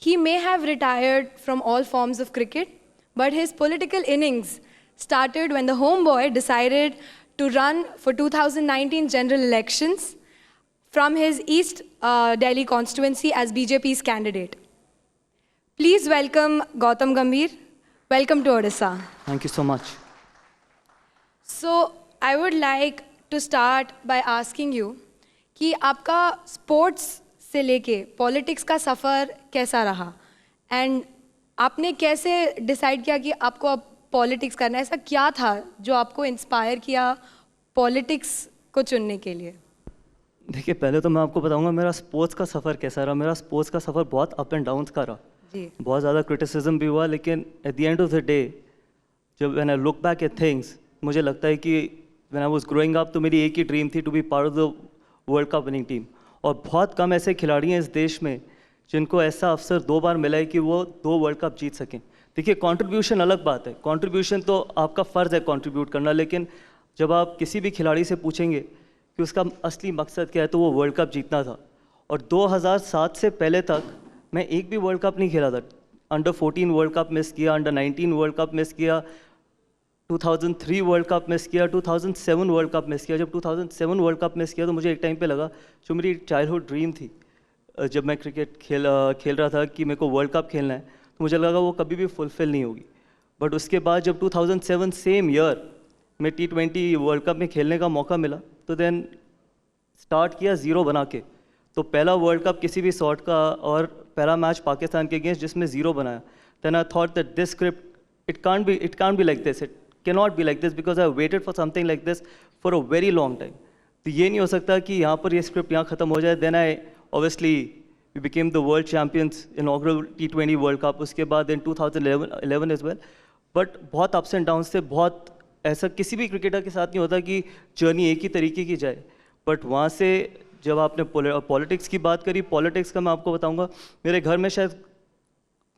He may have retired from all forms of cricket, but his political innings started when the homeboy decided to run for 2019 general elections from his East Delhi constituency as BJP's candidate. Please welcome Gautam Gambhir. Welcome to Odisha. Thank you so much. So I would like to start by asking you कि आपका sports से लेके politics का सफ़र कैसा रहा and आपने कैसे decide किया कि आपको अब पॉलिटिक्स करना है? ऐसा क्या था जो आपको इंस्पायर किया पॉलिटिक्स को चुनने के लिए? देखिए, पहले तो मैं आपको बताऊंगा मेरा स्पोर्ट्स का सफ़र कैसा रहा. मेरा स्पोर्ट्स का सफ़र बहुत अप एंड डाउन्स का रहा. बहुत ज़्यादा क्रिटिसिज्म भी हुआ, लेकिन at the end of the day जब when I look back at things, मुझे लगता है कि when I was growing up तो मेरी एक ही ड्रीम थी to be part of the world cup winning team. और बहुत कम ऐसे खिलाड़ी हैं इस देश में जिनको ऐसा अवसर 2 बार मिला है कि वो 2 वर्ल्ड कप जीत सकें. देखिए, कंट्रीब्यूशन अलग बात है. कंट्रीब्यूशन तो आपका फ़र्ज़ है कंट्रीब्यूट करना, लेकिन जब आप किसी भी खिलाड़ी से पूछेंगे कि उसका असली मकसद क्या है तो वो वर्ल्ड कप जीतना था. और 2007 से पहले तक मैं एक भी वर्ल्ड कप नहीं खेला था. अंडर 14 वर्ल्ड कप मिस किया, अंडर 19 वर्ल्ड कप मिस किया, 2003 वर्ल्ड कप मिस किया, 2007 वर्ल्ड कप मिस किया. जब 2007 वर्ल्ड कप मिस किया तो मुझे एक टाइम पे लगा जो मेरी चाइल्डहुड ड्रीम थी जब मैं क्रिकेट खेल रहा था कि मेरे को वर्ल्ड कप खेलना है, तो मुझे लगा वो कभी भी फुलफ़िल नहीं होगी. बट उसके बाद जब 2007 सेम ईयर में T20 वर्ल्ड कप में खेलने का मौका मिला तो देन स्टार्ट किया ज़ीरो बना के. तो पहला वर्ल्ड कप किसी भी सॉर्ट का और पहला मैच पाकिस्तान के अगेंस्ट जिसमें ज़ीरो बनाया. Then I thought that this script it can't be like this, it cannot be like this because I waited for something like this for a very long time. तो ये नहीं हो सकता कि यहाँ पर ये स्क्रिप्ट यहाँ ख़त्म हो जाए. Then I obviously we became the world champions inaugural T20 World Cup. उसके बाद in 2011 as well. But बहुत ups and downs थे. बहुत ऐसा किसी भी क्रिकेटर के साथ नहीं होता कि जर्नी एक ही तरीके की जाए. बट वहाँ से जब आपने पॉलिटिक्स की बात करी, पॉलिटिक्स का मैं आपको बताऊँगा, मेरे घर में शायद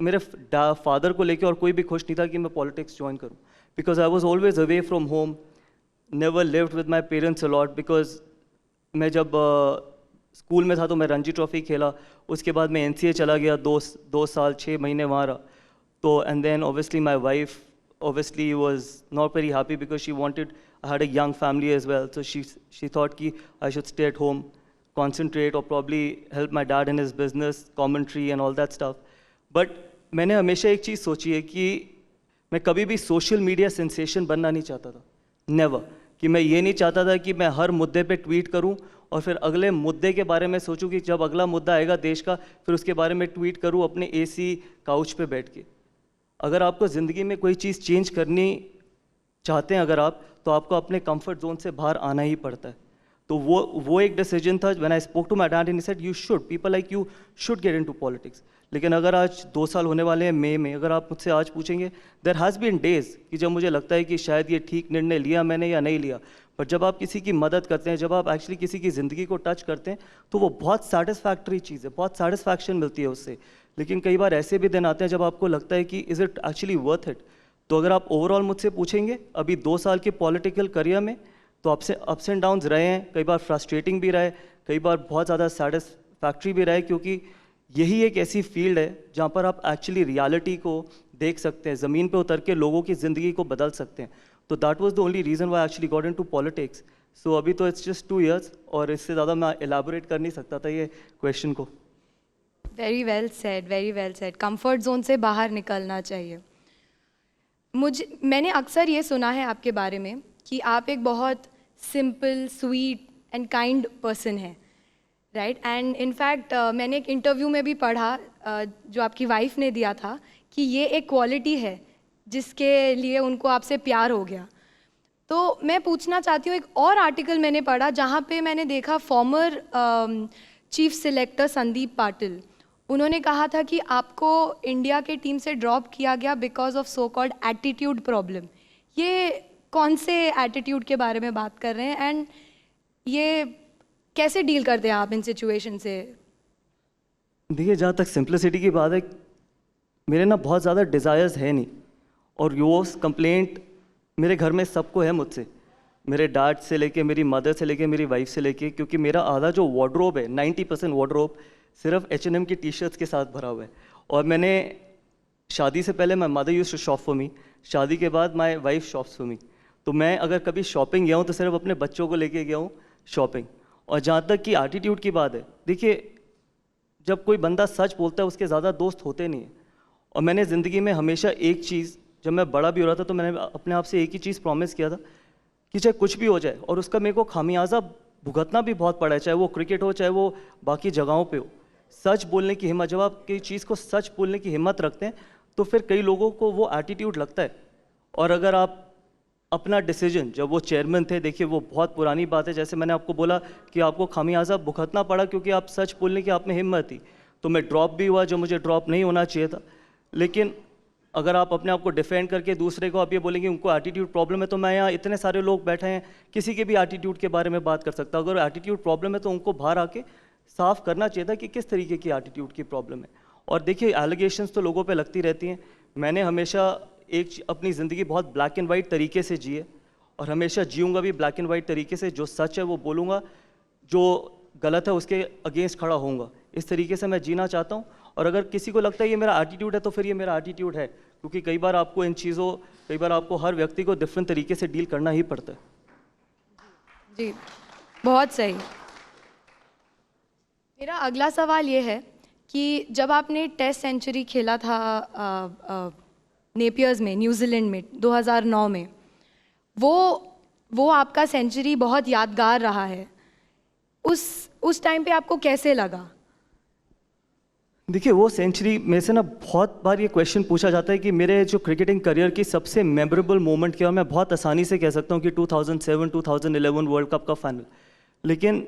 मेरे फादर को लेके और कोई भी खुश नहीं था कि मैं पॉलिटिक्स ज्वाइन करूँ. Because I was always away from home, never lived with my parents a lot. Because मैं जब स्कूल में था तो मैं रणजी ट्रॉफी खेला, उसके बाद मैं NCA चला गया, 2 साल 6 महीने वहाँ रहा. तो and then obviously my wife obviously was not very happy because she wanted, I had a young family as well, so she thought कि I should stay at home, concentrate or probably help my dad in his business, commentary and all that stuff. But मैंने हमेशा एक चीज़ सोची है कि मैं कभी भी social media sensation बनना नहीं चाहता था. नेवर. कि मैं ये नहीं चाहता था कि मैं हर मुद्दे पे ट्वीट करूं और फिर अगले मुद्दे के बारे में सोचूं कि जब अगला मुद्दा आएगा देश का फिर उसके बारे में ट्वीट करूं अपने AC काउच पे बैठ के. अगर आपको ज़िंदगी में कोई चीज़ चेंज करनी चाहते हैं अगर आप, तो आपको अपने कंफर्ट जोन से बाहर आना ही पड़ता है. तो वो एक डिसीजन था. When I spoke to my dad and he said you should, people like you should get into politics. लेकिन अगर आज 2 साल होने वाले हैं मई में, अगर आप मुझसे आज पूछेंगे, देयर हैज़ बीन डेज कि जब मुझे लगता है कि शायद ये ठीक निर्णय लिया मैंने या नहीं लिया. बट जब आप किसी की मदद करते हैं, जब आप एक्चुअली किसी की ज़िंदगी को टच करते हैं, तो वो बहुत सेटिस्फैक्ट्री चीज़ है, बहुत सेटिस्फैक्शन मिलती है उससे. लेकिन कई बार ऐसे भी दिन आते हैं जब आपको लगता है कि is it actually worth it. तो अगर आप ओवरऑल मुझसे पूछेंगे अभी 2 साल के पॉलिटिकल करियर में, तो आपसे अप्स एंड डाउन्स रहे हैं. कई बार फ्रस्ट्रेटिंग भी रहे, कई बार बहुत ज़्यादा सेटिस्फैक्ट्री भी रहे, क्योंकि यही एक ऐसी फील्ड है जहाँ पर आप एक्चुअली रियलिटी को देख सकते हैं, ज़मीन पे उतर के लोगों की ज़िंदगी को बदल सकते हैं. तो that was the only reason why I actually got into politics. So अभी तो इट्स जस्ट 2 years और इससे ज़्यादा मैं एलाबोरेट कर नहीं सकता था ये क्वेश्चन को. Very well said, very well said. Comfort zone से बाहर निकलना चाहिए. मैंने अक्सर ये सुना है आपके बारे में कि आप एक बहुत simple, sweet and kind person हैं, राइट? एंड इनफैक्ट मैंने एक इंटरव्यू में भी पढ़ा जो आपकी वाइफ ने दिया था कि ये एक क्वालिटी है जिसके लिए उनको आपसे प्यार हो गया. तो मैं पूछना चाहती हूँ, एक और आर्टिकल मैंने पढ़ा जहाँ पे मैंने देखा former chief selector Sandeep Patil, उन्होंने कहा था कि आपको इंडिया के टीम से ड्रॉप किया गया because of so called attitude problem. ये कौन से एटीट्यूड के बारे में बात कर रहे हैं एंड ये कैसे डील करते हैं आप इन सिचुएशन से? देखिए, जहाँ तक सिंप्लिसिटी की बात है, मेरे ना बहुत ज़्यादा डिज़ायर्स है नहीं. और वो कंप्लेंट मेरे घर में सबको है मुझसे, मेरे डैड से लेके, मेरी मदर से लेके, मेरी वाइफ से लेके, क्योंकि मेरा आधा जो वार्डरोब है, 90% वार्डरोब सिर्फ H&M की टी शर्ट्स के साथ भरा हुआ है. और मैंने शादी से पहले my mother used to shop for me, शादी के बाद my wife shops for me. तो मैं अगर कभी शॉपिंग गया हूँ तो सिर्फ अपने बच्चों को लेके गया हूँ शॉपिंग। और जहाँ तक कि एटीट्यूड की बात है, देखिए जब कोई बंदा सच बोलता है उसके ज़्यादा दोस्त होते नहीं हैं। और मैंने ज़िंदगी में हमेशा एक चीज़, जब मैं बड़ा भी हो रहा था तो मैंने अपने आप से एक ही चीज़ प्रॉमिस किया था कि चाहे कुछ भी हो जाए, और उसका मेरे को खामियाजा भुगतना भी बहुत पड़ा है, चाहे वो क्रिकेट हो चाहे वो बाकी जगहों पे हो। सच बोलने की हिम्मत, जब आप किसी चीज़ को सच बोलने की हिम्मत रखते हैं तो फिर कई लोगों को वो एटीट्यूड लगता है। और अगर आप अपना डिसीजन, जब वो चेयरमैन थे, देखिए वो बहुत पुरानी बात है, जैसे मैंने आपको बोला कि आपको खामियाजा भुगतना पड़ा क्योंकि आप सच बोलने की आप में हिम्मत थी, तो मैं ड्रॉप भी हुआ जो मुझे ड्रॉप नहीं होना चाहिए था। लेकिन अगर आप अपने आप को डिफेंड करके दूसरे को आप ये बोलेंगे उनको एटीट्यूड प्रॉब्लम है, तो मैं यहाँ इतने सारे लोग बैठे हैं, किसी के भी एटीट्यूड के बारे में बात कर सकता हूँ। अगर एटीट्यूड प्रॉब्लम है तो उनको बाहर आके साफ करना चाहिए था कि किस तरीके की एटीट्यूड की प्रॉब्लम है। और देखिए एलिगेशंस तो लोगों पे लगती रहती हैं। मैंने हमेशा अपनी ज़िंदगी बहुत ब्लैक एंड वाइट तरीके से जी है, और हमेशा जीऊँगा भी ब्लैक एंड वाइट तरीके से। जो सच है वो बोलूँगा, जो गलत है उसके अगेंस्ट खड़ा होऊंगा। इस तरीके से मैं जीना चाहता हूँ। और अगर किसी को लगता है ये मेरा एटीट्यूड है तो फिर ये मेरा एटीट्यूड है, क्योंकि कई बार आपको हर व्यक्ति को डिफरेंट तरीके से डील करना ही पड़ता है। जी, बहुत सही। मेरा अगला सवाल ये है कि जब आपने टेस्ट सेंचुरी खेला था नेपियर्स में, न्यूजीलैंड में 2009 में, वो आपका सेंचुरी बहुत यादगार रहा है। उस टाइम पे आपको कैसे लगा? देखिए वो सेंचुरी में से ना बहुत बार ये क्वेश्चन पूछा जाता है कि मेरे जो क्रिकेटिंग करियर की सबसे मेमोरेबल मोमेंट क्या, और मैं बहुत आसानी से कह सकता हूँ कि 2007 2011 वर्ल्ड कप का फाइनल। लेकिन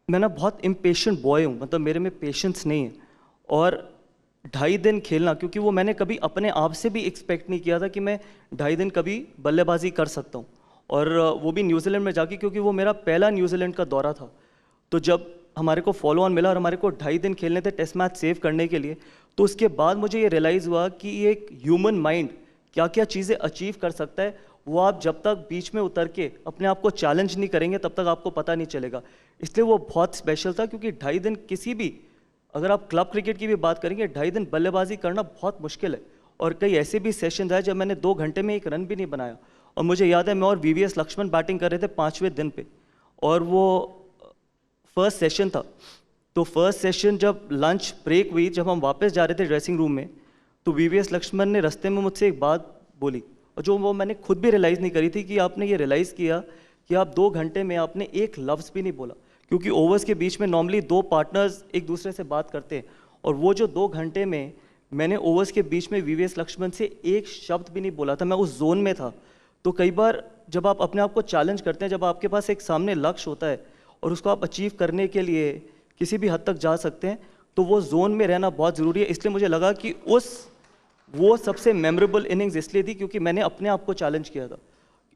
मैं ना बहुत इम्पेशेंट बॉय हूँ, मतलब मेरे में पेशेंस नहीं है। और 2.5 दिन खेलना, क्योंकि वो मैंने कभी अपने आप से भी एक्सपेक्ट नहीं किया था कि मैं 2.5 दिन कभी बल्लेबाजी कर सकता हूँ, और वो भी न्यूजीलैंड में जाके, क्योंकि वो मेरा पहला न्यूजीलैंड का दौरा था। तो जब हमारे को फॉलो ऑन मिला और हमारे को 2.5 दिन खेलने थे टेस्ट मैच सेव करने के लिए, तो उसके बाद मुझे ये रियलाइज़ हुआ कि ये एक ह्यूमन माइंड क्या क्या चीज़ें अचीव कर सकता है, वो आप जब तक बीच में उतर के अपने आप को चैलेंज नहीं करेंगे तब तक आपको पता नहीं चलेगा। इसलिए वो बहुत स्पेशल था, क्योंकि 2.5 दिन किसी भी, अगर आप क्लब क्रिकेट की भी बात करेंगे, 2.5 दिन बल्लेबाजी करना बहुत मुश्किल है। और कई ऐसे भी सेशन रहे जब मैंने 2 घंटे में 1 रन भी नहीं बनाया। और मुझे याद है मैं और VVS लक्ष्मण बैटिंग कर रहे थे 5वें दिन पे, और वो फर्स्ट सेशन था। तो फर्स्ट सेशन जब लंच ब्रेक हुई, जब हम वापस जा रहे थे ड्रेसिंग रूम में, तो VVS लक्ष्मण ने रास्ते में मुझसे एक बात बोली, और जो वो मैंने खुद भी रियलाइज़ नहीं करी थी कि आपने ये रियलाइज़ किया कि आप 2 घंटे में आपने एक लफ्ज़ भी नहीं बोला। क्योंकि ओवर्स के बीच में नॉर्मली 2 पार्टनर्स एक दूसरे से बात करते हैं, और वो जो 2 घंटे में मैंने ओवर्स के बीच में VVS लक्ष्मण से एक शब्द भी नहीं बोला था। मैं उस जोन में था। तो कई बार जब आप अपने आप को चैलेंज करते हैं, जब आपके पास एक सामने लक्ष्य होता है और उसको आप अचीव करने के लिए किसी भी हद तक जा सकते हैं, तो वो जोन में रहना बहुत ज़रूरी है। इसलिए मुझे लगा कि वो सबसे मेमोरेबल इनिंग्स इसलिए थी क्योंकि मैंने अपने आप को चैलेंज किया था।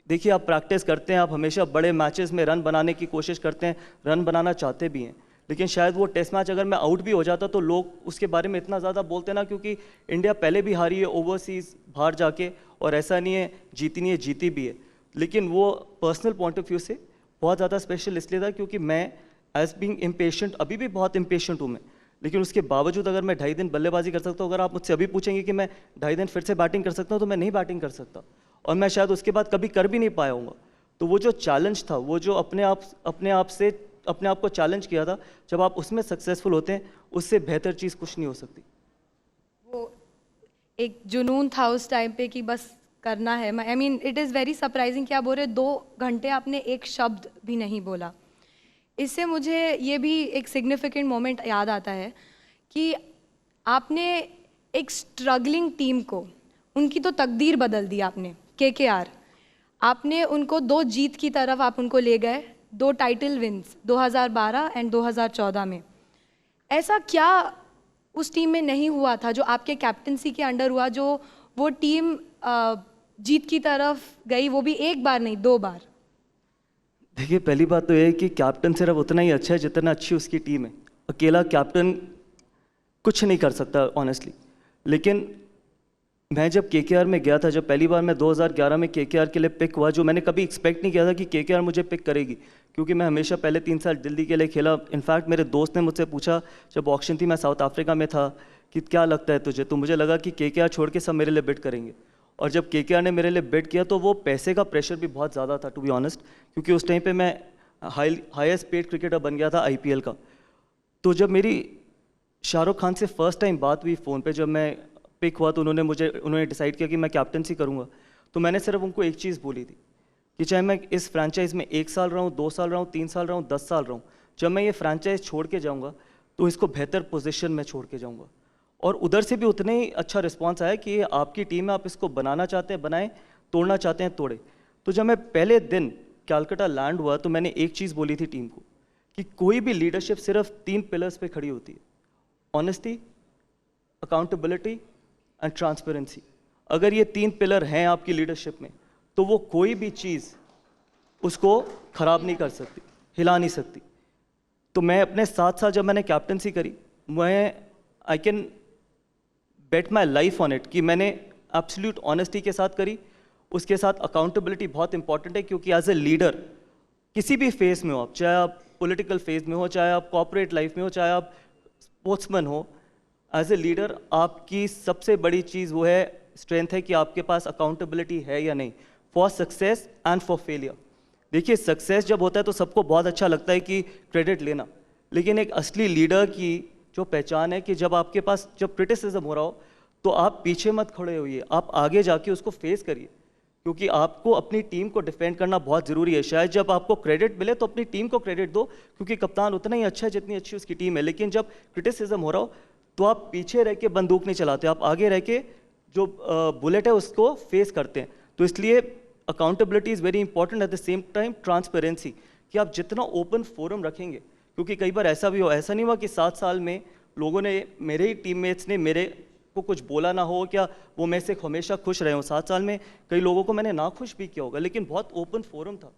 देखिए आप प्रैक्टिस करते हैं, आप हमेशा बड़े मैचेस में रन बनाने की कोशिश करते हैं, रन बनाना चाहते भी हैं, लेकिन शायद वो टेस्ट मैच अगर मैं आउट भी हो जाता तो लोग उसके बारे में इतना ज़्यादा बोलते ना, क्योंकि इंडिया पहले भी हारी है ओवरसीज़ बाहर जाके, और ऐसा नहीं है जीती नहीं है, जीती भी है। लेकिन वो पर्सनल पॉइंट ऑफ व्यू से बहुत ज़्यादा स्पेशल इसलिए था क्योंकि मैं एज बीइंग इम्पेशेंट, अभी भी बहुत इम्पेशेंट हूँ मैं, लेकिन उसके बावजूद अगर मैं 2.5 दिन बल्लेबाजी कर सकता हूँ, अगर आप मुझसे अभी पूछेंगे कि मैं 2.5 दिन फिर से बैटिंग कर सकता हूँ, तो मैं नहीं बैटिंग कर सकता, और मैं शायद उसके बाद कभी कर भी नहीं पाया हूँगा। तो वो जो चैलेंज था, वो जो अपने आप को चैलेंज किया था, जब आप उसमें सक्सेसफुल होते हैं, उससे बेहतर चीज़ कुछ नहीं हो सकती। वो एक जुनून था उस टाइम पे कि बस करना है। I mean it is very surprising कि आप बोल रहे 2 घंटे आपने एक शब्द भी नहीं बोला। इससे मुझे ये भी एक सिग्निफिकेंट मोमेंट याद आता है कि आपने एक स्ट्रगलिंग टीम को, उनकी तो तकदीर बदल दी आपने। KKR, आपने उनको 2 जीत की तरफ आप उनको ले गए, 2 टाइटल विन्स 2012 एंड 2014 में। ऐसा क्या उस टीम में नहीं हुआ था जो आपके कैप्टनसी के अंडर हुआ, जो वो टीम जीत की तरफ गई, वो भी 1 बार नहीं 2 बार? देखिए पहली बात तो ये है कि कैप्टन सिर्फ उतना ही अच्छा है जितना अच्छी उसकी टीम है। अकेला कैप्टन कुछ नहीं कर सकता ऑनेस्टली। लेकिन मैं जब KKR में गया था, जब पहली बार मैं 2011 में KKR के लिए पिक हुआ, जो मैंने कभी एक्सपेक्ट नहीं किया था कि KKR मुझे पिक करेगी, क्योंकि मैं हमेशा पहले 3 साल दिल्ली के लिए खेला। इनफैक्ट मेरे दोस्त ने मुझसे पूछा, जब ऑक्शन थी मैं साउथ अफ्रीका में था, कि क्या लगता है तुझे, तो मुझे लगा कि केकेआर छोड़ के सब मेरे लिए बिड करेंगे। और जब केकेआर ने मेरे लिए बिड किया तो वो पैसे का प्रेशर भी बहुत ज़्यादा था, टू बी ऑनेस्ट, क्योंकि उस टाइम पे मैं हाईएस्ट पेड क्रिकेटर बन गया था आईपीएल का। तो जब मेरी शाहरुख खान से फर्स्ट टाइम बात हुई फ़ोन पे, जब मैं पिक हुआ तो उन्होंने डिसाइड किया कि मैं कैप्टनसी करूँगा, तो मैंने सिर्फ उनको एक चीज़ बोली थी कि चाहे मैं इस फ्रेंचाइज में 1 साल रहा हूँ, 2 साल रहा हूँ, 3 साल रहा हूँ, 10 साल रहा हूँ, जब मैं ये फ्रेंचाइज छोड़ के जाऊँगा तो इसको बेहतर पोजीशन में छोड़ के जाऊँगा। और उधर से भी उतने ही अच्छा रिस्पांस आया कि ये आपकी टीम है, आप इसको बनाना चाहते हैं बनाएं, तोड़ना चाहते हैं तोड़े। तो जब मैं पहले दिन कलकत्ता लैंड हुआ तो मैंने एक चीज़ बोली थी टीम को कि कोई भी लीडरशिप सिर्फ 3 पिलर्स पे खड़ी होती है, ऑनेस्टी, अकाउंटेबिलिटी एंड ट्रांसपेरेंसी। अगर ये 3 पिलर हैं आपकी लीडरशिप में तो वो कोई भी चीज़ उसको ख़राब नहीं कर सकती, हिला नहीं सकती। तो मैं अपने 7 साल जब मैंने कैप्टनसी करी, मैं I can bet my life on it कि मैंने एब्सोल्यूट ऑनेस्टी के साथ करी। उसके साथ अकाउंटेबिलिटी बहुत इंपॉर्टेंट है, क्योंकि एज ए लीडर किसी भी फेज में हो आप, चाहे आप पॉलिटिकल फेज में हो, चाहे आप कॉर्पोरेट लाइफ में हो, चाहे आप स्पोर्ट्समैन हो, एज ए लीडर आपकी सबसे बड़ी चीज़ वो है, स्ट्रेंथ है कि आपके पास अकाउंटेबिलिटी है या नहीं, for success and for failure. देखिए, सक्सेस जब होता है तो सबको बहुत अच्छा लगता है कि क्रेडिट लेना, लेकिन एक असली लीडर की जो पहचान है कि जब आपके पास जब क्रिटिसिज्म हो रहा हो तो आप पीछे मत खड़े होइए, आप आगे जाके उसको फेस करिए, क्योंकि आपको अपनी टीम को डिफेंड करना बहुत ज़रूरी है। शायद जब आपको क्रेडिट मिले तो अपनी टीम को क्रेडिट दो, क्योंकि कप्तान उतना ही अच्छा है जितनी अच्छी उसकी टीम है, लेकिन जब क्रिटिसिज्म हो रहा हो तो आप पीछे रह के बंदूक नहीं चलाते, आप आगे रह के जो बुलेट है उसको फेस करते हैं। तो इसलिए accountability is very important, at the same time transparency, कि आप जितना ओपन फोरम रखेंगे, क्योंकि कई बार ऐसा भी हो, ऐसा नहीं हुआ कि 7 साल में लोगों ने, मेरे ही टीममेट्स ने मेरे को कुछ बोला ना हो, क्या वो मेरे से हमेशा खुश रहे हो। 7 साल में कई लोगों को मैंने ना खुश भी किया होगा, लेकिन बहुत ओपन फोरम था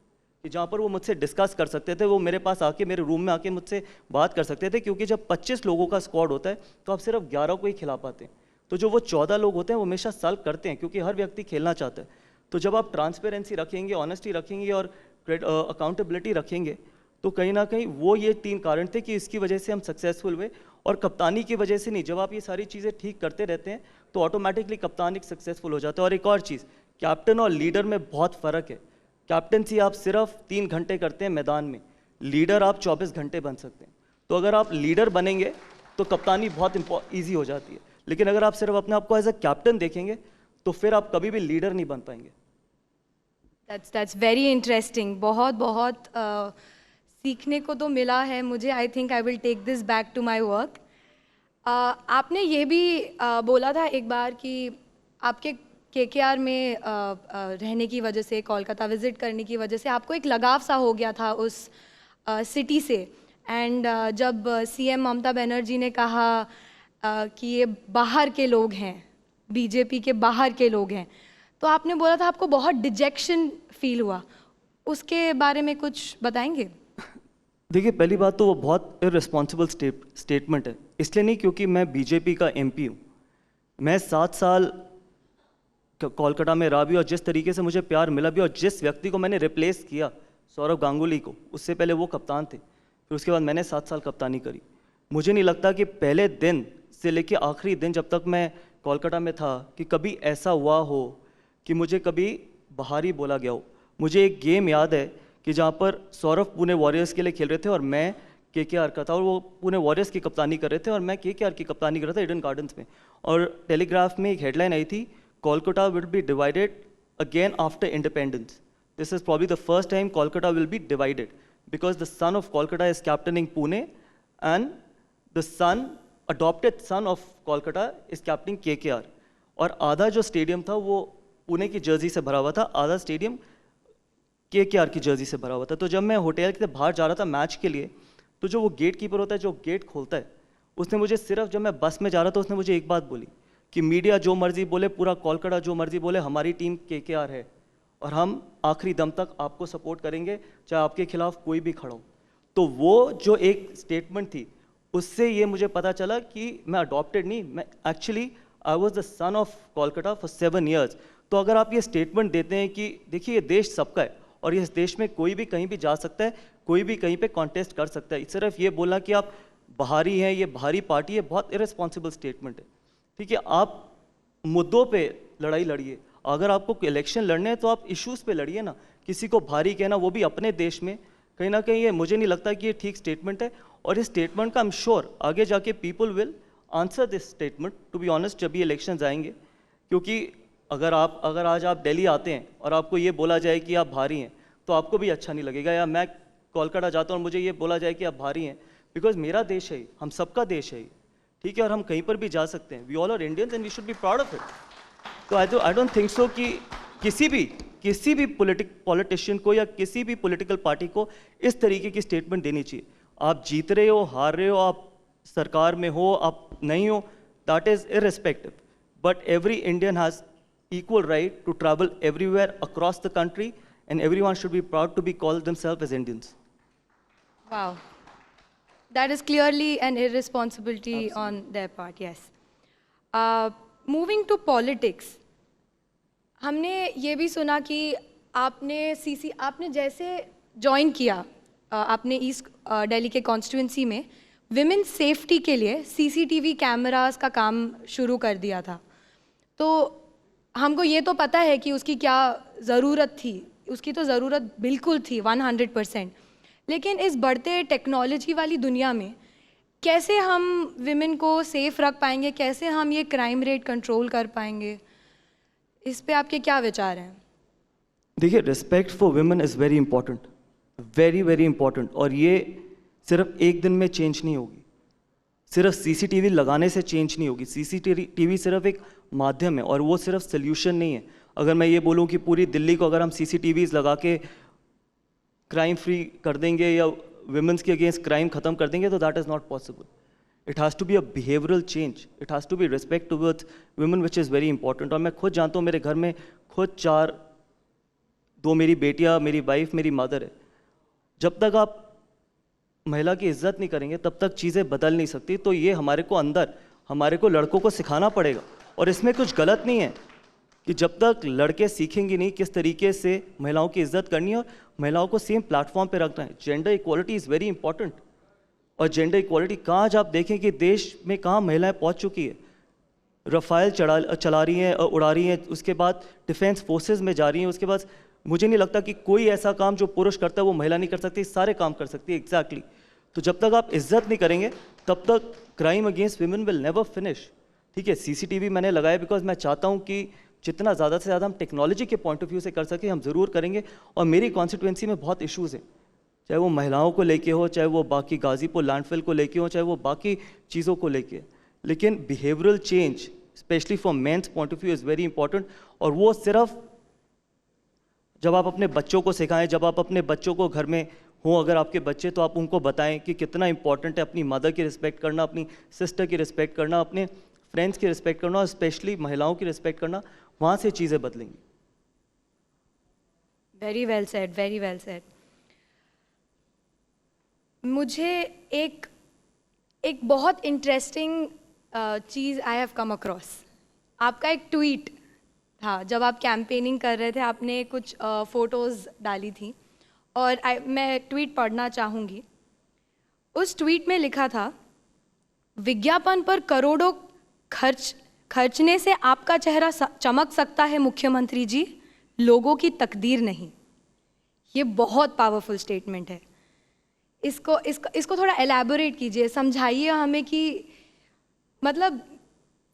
कि जहाँ पर वो मुझसे डिस्कस कर सकते थे, वो मेरे पास आके, मेरे रूम में आके मुझसे बात कर सकते थे, क्योंकि जब 25 लोगों का स्क्वाड होता है तो आप सिर्फ 11 को ही खिला पाते हैं। तो जो वो 14 लोग होते हैं वो हमेशा सल्व करते हैं, क्योंकि हर व्यक्ति खेलना चाहता है। तो जब आप ट्रांसपेरेंसी रखेंगे, ऑनेस्टी रखेंगे और अकाउंटेबिलिटी रखेंगे, तो कहीं ना कहीं वो ये 3 कारण थे कि इसकी वजह से हम सक्सेसफुल हुए। और कप्तानी की वजह से नहीं, जब आप ये सारी चीज़ें ठीक करते रहते हैं तो ऑटोमेटिकली कप्तान एक सक्सेसफुल हो जाता है। और एक और चीज़, कैप्टन और लीडर में बहुत फ़र्क है। कैप्टनसी आप सिर्फ 3 घंटे करते हैं मैदान में, लीडर आप 24 घंटे बन सकते हैं। तो अगर आप लीडर बनेंगे तो कप्तानी बहुत ईजी हो जाती है, लेकिन अगर आप सिर्फ अपने आप को एज अ कैप्टन देखेंगे तो फिर आप कभी भी लीडर नहीं बन पाएंगे। That's very interesting. बहुत सीखने को तो मिला है मुझे। I think I will take this back to my work. आपने ये भी बोला था एक बार कि आपके केकेआर में रहने की वजह से, कोलकाता विज़िट करने की वजह से आपको एक लगाव सा हो गया था उस सिटी से। एंड जब सीएम ममता बनर्जी ने कहा कि ये बाहर के लोग हैं, बीजेपी के बाहर के लोग हैं, तो आपने बोला था आपको बहुत डिजेक्शन फील हुआ। उसके बारे में कुछ बताएंगे? देखिए, पहली बात तो वो बहुत इररिस्पॉन्सिबल स्टेटमेंट है, इसलिए नहीं क्योंकि मैं बीजेपी का एमपी हूँ। मैं 7 साल कोलकाता में रहा भी, और जिस तरीके से मुझे प्यार मिला भी, और जिस व्यक्ति को मैंने रिप्लेस किया, सौरव गांगुली को, उससे पहले वो कप्तान थे, फिर उसके बाद मैंने 7 साल कप्तानी करी। मुझे नहीं लगता कि पहले दिन से लेके आखिरी दिन जब तक मैं कोलकाता में था कि कभी ऐसा हुआ हो कि मुझे कभी बाहरी बोला गया हो। मुझे एक गेम याद है कि जहाँ पर सौरव पुणे वॉरियर्स के लिए खेल रहे थे और मैं केकेआर का था, और वो पुणे वॉरियर्स की कप्तानी कर रहे थे और मैं केकेआर की कप्तानी कर रहा था ईडन गार्डन्स में। और टेलीग्राफ में एक हेडलाइन आई थी, Kolkata will be divided again after independence. This is probably the first time Kolkata will be divided, because the son of Kolkata is captaining Pune and the son, adopted son of Kolkata is captaining KKR. और आधा जो stadium था वो पुणे की Jersey से भरा हुआ था, आधा स्टेडियम केकेआर की जर्सी से भरा हुआ था। तो जब मैं होटल के बाहर जा रहा था मैच के लिए, तो जो वो गेट कीपर होता है, जो गेट खोलता है, उसने मुझे सिर्फ, जब मैं बस में जा रहा था, उसने मुझे एक बात बोली कि मीडिया जो मर्जी बोले, पूरा कोलकाता जो मर्जी बोले, हमारी टीम केकेआर है और हम आखिरी दम तक आपको सपोर्ट करेंगे, चाहे आपके खिलाफ कोई भी खड़ा हो। तो वो जो एक स्टेटमेंट थी, उससे ये मुझे पता चला कि मैं अडॉप्टेड नहीं, मैं actually I was the son of Kolkata for 7 years। तो अगर आप ये स्टेटमेंट देते हैं कि देखिए ये देश सबका है और इस देश में कोई भी कहीं भी जा सकता है, कोई भी कहीं पे कॉन्टेस्ट कर सकता है, सिर्फ ये बोलना कि आप बाहरी हैं, ये बाहरी पार्टी है, बहुत इरेस्पॉन्सिबल स्टेटमेंट है। ठीक है, आप मुद्दों पे लड़ाई लड़िए। अगर आपको इलेक्शन लड़ने हैं तो आप इश्यूज़ पे लड़िए ना। किसी को भारी कहना, वो भी अपने देश में, कहीं ना कहीं ये मुझे नहीं लगता कि ये ठीक स्टेटमेंट है। और इस स्टेटमेंट का आई एम श्योर आगे जाके people will answer this statement, to be honest, जब ये इलेक्शंस आएंगे। क्योंकि अगर आज आप दिल्ली आते हैं और आपको ये बोला जाए कि आप भारी हैं, तो आपको भी अच्छा नहीं लगेगा। या मैं कोलकाता जाता हूँ और मुझे ये बोला जाए कि आप भारी हैं, बिकॉज मेरा देश है, हम सबका देश है, ठीक है, और हम कहीं पर भी जा सकते हैं। We all are Indians and we should be proud of it. तो आई डोंट थिंक सो कि किसी भी पॉलिटिशियन को या किसी भी पॉलिटिकल पार्टी को इस तरीके की स्टेटमेंट देनी चाहिए। आप जीत रहे हो, हार रहे हो, आप सरकार में हो, आप नहीं हो, that is irrespective, but every Indian has equal right to travel everywhere across the country, and everyone should be proud to be called themselves as Indians. Wow, that is clearly an irresponsibility on their part. Yes. Moving to politics, हमने ये भी सुना कि आपने जैसे join किया, आपने east Delhi के कॉन्स्टिट्यूंसी में विमेन सेफ्टी के लिए CCTV कैमरास का काम शुरू कर दिया था। तो हमको ये तो पता है कि उसकी क्या ज़रूरत थी, उसकी तो ज़रूरत बिल्कुल थी 100%। लेकिन इस बढ़ते टेक्नोलॉजी वाली दुनिया में कैसे हम विमेन को सेफ रख पाएंगे, कैसे हम ये क्राइम रेट कंट्रोल कर पाएंगे, इस पे आपके क्या विचार हैं? देखिए, respect for women is very important, very very important. और ये सिर्फ एक दिन में चेंज नहीं होगी, सिर्फ CCTV लगाने से चेंज नहीं होगी। CCTV सिर्फ एक माध्यम है और वो सिर्फ सोल्यूशन नहीं है। अगर मैं ये बोलूँ कि पूरी दिल्ली को अगर हम CCTVs लगा के क्राइम फ्री कर देंगे या विमेंस के अगेंस्ट क्राइम ख़त्म कर देंगे, तो that is not possible. It has to be a behavioural change, it has to be respect towards women, which is very important. और मैं खुद जानता हूँ, मेरे घर में खुद 2 मेरी बेटियाँ, मेरी वाइफ, मेरी मदर है। जब तक आप महिला की इज्जत नहीं करेंगे तब तक चीज़ें बदल नहीं सकती। तो ये हमारे को लड़कों को सिखाना पड़ेगा। और इसमें कुछ गलत नहीं है कि जब तक लड़के सीखेंगे नहीं किस तरीके से महिलाओं की इज्जत करनी है और महिलाओं को सेम प्लेटफॉर्म पे रखना है। Gender equality is very important. और जेंडर इक्वालिटी कहाँ आज आप देखें कि देश में कहाँ महिलाएं पहुँच चुकी है। रफ़ाइल चला रही हैं, उड़ा रही हैं, उसके बाद डिफेंस फोर्सेज में जा रही हैं, उसके बाद मुझे नहीं लगता कि कोई ऐसा काम जो पुरुष करता है वो महिला नहीं कर सकती, सारे काम कर सकती है। एग्जैक्टली। तो जब तक आप इज्जत नहीं करेंगे तब तक crime against women will never finish. ठीक है, CCTV मैंने लगाया बिकॉज मैं चाहता हूँ कि जितना ज़्यादा से ज़्यादा हम टेक्नोलॉजी के पॉइंट ऑफ व्यू से कर सकें, हम ज़रूर करेंगे। और मेरी कॉन्स्टिट्यूंसी में बहुत इश्यूज़ हैं, चाहे वो महिलाओं को लेके हो, चाहे वो बाकी गाजीपुर लैंडफिल को लेके हो, चाहे वो बाकी चीज़ों को लेके। लेकिन behavioural change specially from men's point of view is very important. और वो सिर्फ जब आप अपने बच्चों को सिखाएं, जब आप अपने बच्चों को घर में हो, अगर आपके बच्चे, तो आप उनको बताएं कि कितना इंपॉर्टेंट है अपनी मदर की रिस्पेक्ट करना, अपनी सिस्टर की रिस्पेक्ट करना, अपने फ्रेंड्स की रिस्पेक्ट करना और स्पेशली महिलाओं की रिस्पेक्ट करना। वहाँ से चीज़ें बदलेंगी। Very well said, very well said. मुझे एक बहुत इंटरेस्टिंग चीज़ आई हैव कम अक्रॉस। आपका एक ट्वीट था जब आप कैंपेनिंग कर रहे थे, आपने कुछ फ़ोटोज़ डाली थी और मैं ट्वीट पढ़ना चाहूँगी। उस ट्वीट में लिखा था, विज्ञापन पर करोड़ों खर्चने से आपका चेहरा चमक सकता है मुख्यमंत्री जी, लोगों की तकदीर नहीं। ये बहुत पावरफुल स्टेटमेंट है। इसको थोड़ा एलैबोरेट कीजिए, समझाइए हमें कि मतलब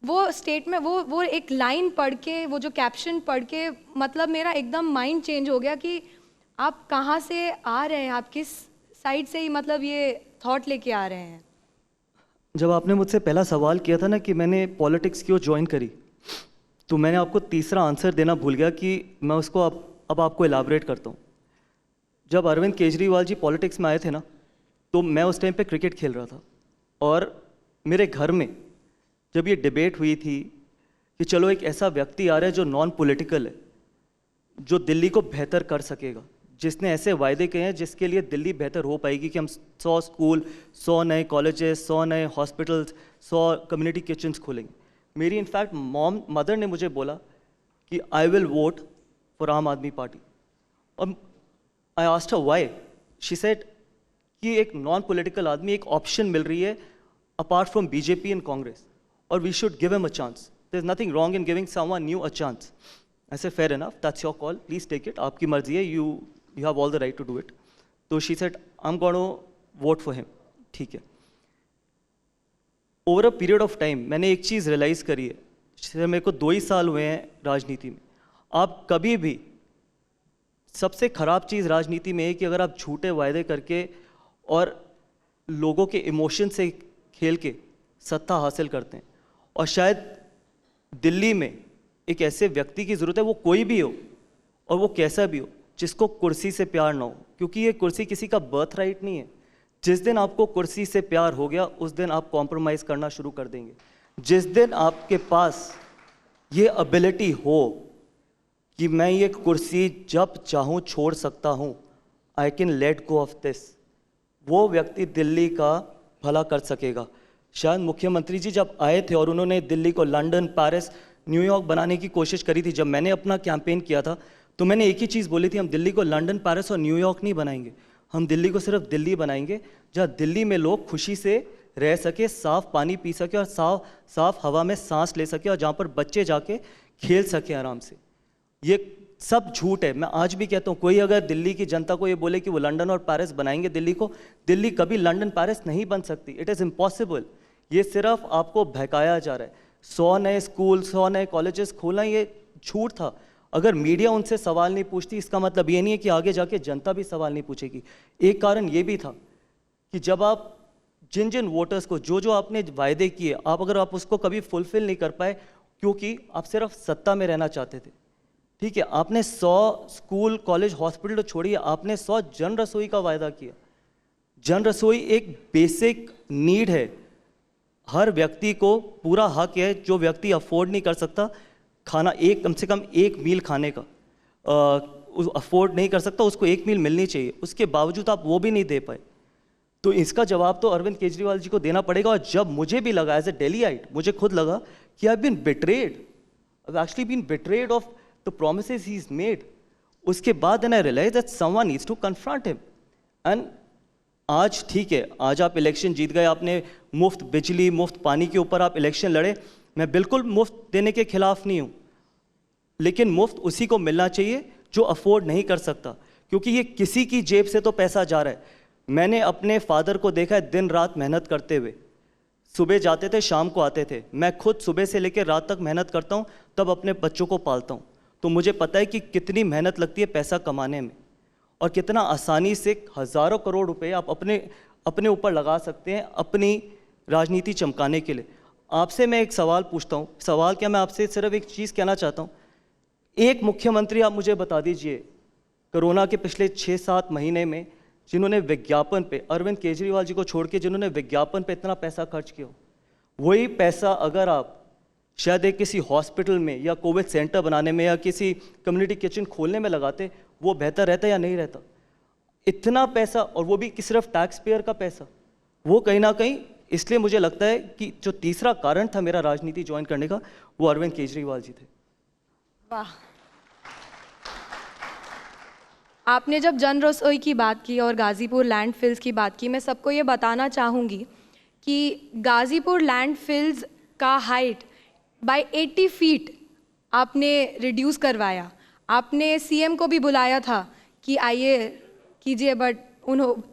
वो स्टेटमेंट, वो एक लाइन पढ़ के, वो जो कैप्शन पढ़ के, मतलब मेरा एकदम माइंड चेंज हो गया कि आप कहाँ से आ रहे हैं, आप किस साइड से ही मतलब ये थॉट लेके आ रहे हैं। जब आपने मुझसे पहला सवाल किया था ना कि मैंने पॉलिटिक्स क्यों ज्वाइन करी, तो मैंने आपको तीसरा आंसर देना भूल गया कि मैं उसको अब आपको एलाबरेट करता हूँ। जब अरविंद केजरीवाल जी पॉलिटिक्स में आए थे ना, तो मैं उस टाइम पे क्रिकेट खेल रहा था और मेरे घर में जब ये डिबेट हुई थी कि चलो एक ऐसा व्यक्ति आ रहा है जो नॉन पॉलिटिकल है, जो दिल्ली को बेहतर कर सकेगा, जिसने ऐसे वायदे किए हैं जिसके लिए दिल्ली बेहतर हो पाएगी कि हम 100 स्कूल, 100 नए कॉलेजेस, 100 नए हॉस्पिटल्स, 100 कम्युनिटी किचन्स खोलेंगे। मेरी इनफैक्ट मदर ने मुझे बोला कि आई विल वोट फॉर आम आदमी पार्टी। और I asked her why. She said कि एक नॉन पॉलिटिकल आदमी, एक ऑप्शन मिल रही है apart from BJP and Congress, or we should give him a chance. There's nothing wrong in giving someone new a chance. I said, fair enough, that's your call, please take it, aapki marzi hai, you have all the right to do it. So she said, I'm going to vote for him. ठीक है. Over a period of time, मैंने एक चीज़ realise करी है, मेरे को 2 ही साल हुए हैं राजनीति में. आप कभी भी, सबसे ख़राब चीज़ राजनीति में है कि अगर आप झूठे वायदे करके और लोगों के इमोशन से खेल के सत्ता हासिल करते हैं. और शायद दिल्ली में एक ऐसे व्यक्ति की ज़रूरत है, वो कोई भी हो और वो कैसा भी हो, जिसको कुर्सी से प्यार ना हो, क्योंकि ये कुर्सी किसी का बर्थ राइट नहीं है. जिस दिन आपको कुर्सी से प्यार हो गया, उस दिन आप कॉम्प्रोमाइज़ करना शुरू कर देंगे. जिस दिन आपके पास ये एबिलिटी हो कि मैं ये कुर्सी जब चाहूँ छोड़ सकता हूँ, I can let go of this, वो व्यक्ति दिल्ली का भला कर सकेगा. शायद मुख्यमंत्री जी जब आए थे और उन्होंने दिल्ली को लंदन, पेरिस, न्यूयॉर्क बनाने की कोशिश करी थी, जब मैंने अपना कैंपेन किया था तो मैंने एक ही चीज़ बोली थी, हम दिल्ली को लंदन, पेरिस और न्यूयॉर्क नहीं बनाएंगे, हम दिल्ली को सिर्फ दिल्ली बनाएंगे जहाँ दिल्ली में लोग खुशी से रह सके, साफ़ पानी पी सके और साफ हवा में सांस ले सके, और जहाँ पर बच्चे जाके खेल सके आराम से. ये सब झूठ है. मैं आज भी कहता हूँ, कोई अगर दिल्ली की जनता को ये बोले कि वो लंदन और पेरिस बनाएंगे दिल्ली को, दिल्ली कभी लंदन पेरिस नहीं बन सकती. It is impossible. ये सिर्फ आपको बहकाया जा रहा है. 100 नए स्कूल, 100 नए कॉलेजेस खोलना, ये झूठ था. अगर मीडिया उनसे सवाल नहीं पूछती, इसका मतलब ये नहीं है कि आगे जाके जनता भी सवाल नहीं पूछेगी. एक कारण ये भी था कि जब आप जिन जिन वोटर्स को जो आपने वायदे किए, अगर आप उसको कभी फुलफिल नहीं कर पाए, क्योंकि आप सिर्फ सत्ता में रहना चाहते थे. ठीक है, आपने 100 स्कूल, कॉलेज, हॉस्पिटल तो छोड़िए, आपने 100 जन रसोई का वायदा किया. जन रसोई एक बेसिक नीड है. हर व्यक्ति को पूरा हक है, जो व्यक्ति अफोर्ड नहीं कर सकता खाना, एक कम से कम एक मील खाने का अफोर्ड नहीं कर सकता, उसको एक मील मिलनी चाहिए. उसके बावजूद आप वो भी नहीं दे पाए. तो इसका जवाब तो अरविंद केजरीवाल जी को देना पड़ेगा. और जब मुझे भी लगा एज ए डेलीआइट, मुझे खुद लगा कि I have been betrayed, I have actually been betrayed of the promises he is made. उसके बाद then I realise that someone needs to confront him. And आज ठीक है, आज आप इलेक्शन जीत गए, आपने मुफ्त बिजली, मुफ्त पानी के ऊपर आप इलेक्शन लड़े. मैं बिल्कुल मुफ्त देने के खिलाफ नहीं हूँ, लेकिन मुफ्त उसी को मिलना चाहिए जो अफोर्ड नहीं कर सकता, क्योंकि ये किसी की जेब से तो पैसा जा रहा है. मैंने अपने फादर को देखा है दिन रात मेहनत करते हुए. सुबह जाते थे, शाम को आते थे. मैं खुद सुबह से लेकर रात तक मेहनत करता हूँ, तब अपने बच्चों को पालता हूँ. तो मुझे पता है कि कितनी मेहनत लगती है पैसा कमाने में, और कितना आसानी से हज़ारों करोड़ रुपए आप अपने ऊपर लगा सकते हैं अपनी राजनीति चमकाने के लिए. आपसे मैं एक सवाल पूछता हूँ. सवाल क्या, मैं आपसे सिर्फ एक चीज़ कहना चाहता हूँ. एक मुख्यमंत्री आप मुझे बता दीजिए कोरोना के पिछले 6-7 महीने में जिन्होंने विज्ञापन पे, अरविंद केजरीवाल जी को छोड़ के, जिन्होंने विज्ञापन पे इतना पैसा खर्च किया. वही पैसा अगर आप शायद एक किसी हॉस्पिटल में या कोविड सेंटर बनाने में या किसी कम्युनिटी किचन खोलने में लगाते, वो बेहतर रहता या नहीं रहता? इतना पैसा, और वो भी कि सिर्फ टैक्स पेयर का पैसा. वो कहीं ना कहीं, इसलिए मुझे लगता है कि जो तीसरा कारण था मेरा राजनीति ज्वाइन करने का, वो अरविंद केजरीवाल जी थे. वाह. आपने जब जन रसोई की बात की और गाज़ीपुर लैंडफिल्स की बात की, मैं सबको ये बताना चाहूँगी कि गाज़ीपुर लैंडफिल्स का हाइट बाय 80 फीट आपने रिड्यूस करवाया. आपने सीएम को भी बुलाया था कि आइए कीजिए, but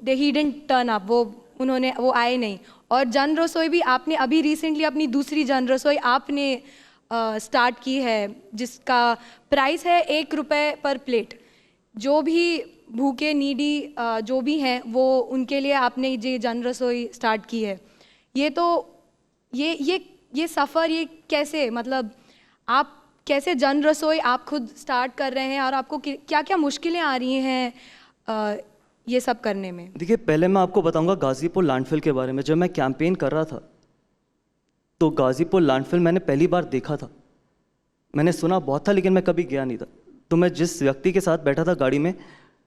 he didn't turn up, वो आए नहीं. और जन रसोई भी आपने अभी रिसेंटली अपनी दूसरी जन रसोई आपने स्टार्ट की है, जिसका प्राइस है ₹1 पर प्लेट. जो भी भूखे नीडी जो भी हैं, वो उनके लिए आपने ये जन रसोई स्टार्ट की है. ये तो ये सफ़र, ये कैसे, मतलब आप कैसे जन रसोई आप खुद स्टार्ट कर रहे हैं, और आपको क्या क्या मुश्किलें आ रही हैं ये सब करने में? देखिए, पहले मैं आपको बताऊंगा गाज़ीपुर लैंडफिल के बारे में. जब मैं कैंपेन कर रहा था तो गाज़ीपुर लैंडफिल मैंने पहली बार देखा था. मैंने सुना बहुत था, लेकिन मैं कभी गया नहीं था. तो मैं जिस व्यक्ति के साथ बैठा था गाड़ी में,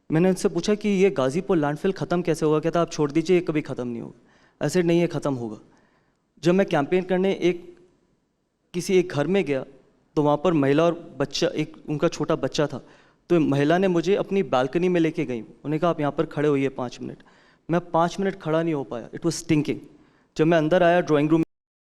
मैंने उनसे पूछा कि ये गाज़ीपुर लैंडफिल ख़त्म कैसे होगा? कहता आप छोड़ दीजिए, ये कभी ख़त्म नहीं होगा. ऐसे नहीं, ये ख़त्म होगा. जब मैं कैंपेन करने किसी एक घर में गया, तो वहाँ पर महिला और बच्चा, एक उनका छोटा बच्चा था. तो महिला ने मुझे अपनी बालकनी में लेके गई. उन्होंने कहा आप यहाँ पर खड़े होइए 5 मिनट. मैं 5 मिनट खड़ा नहीं हो पाया. It was stinking. जब मैं अंदर आया ड्राइंग रूम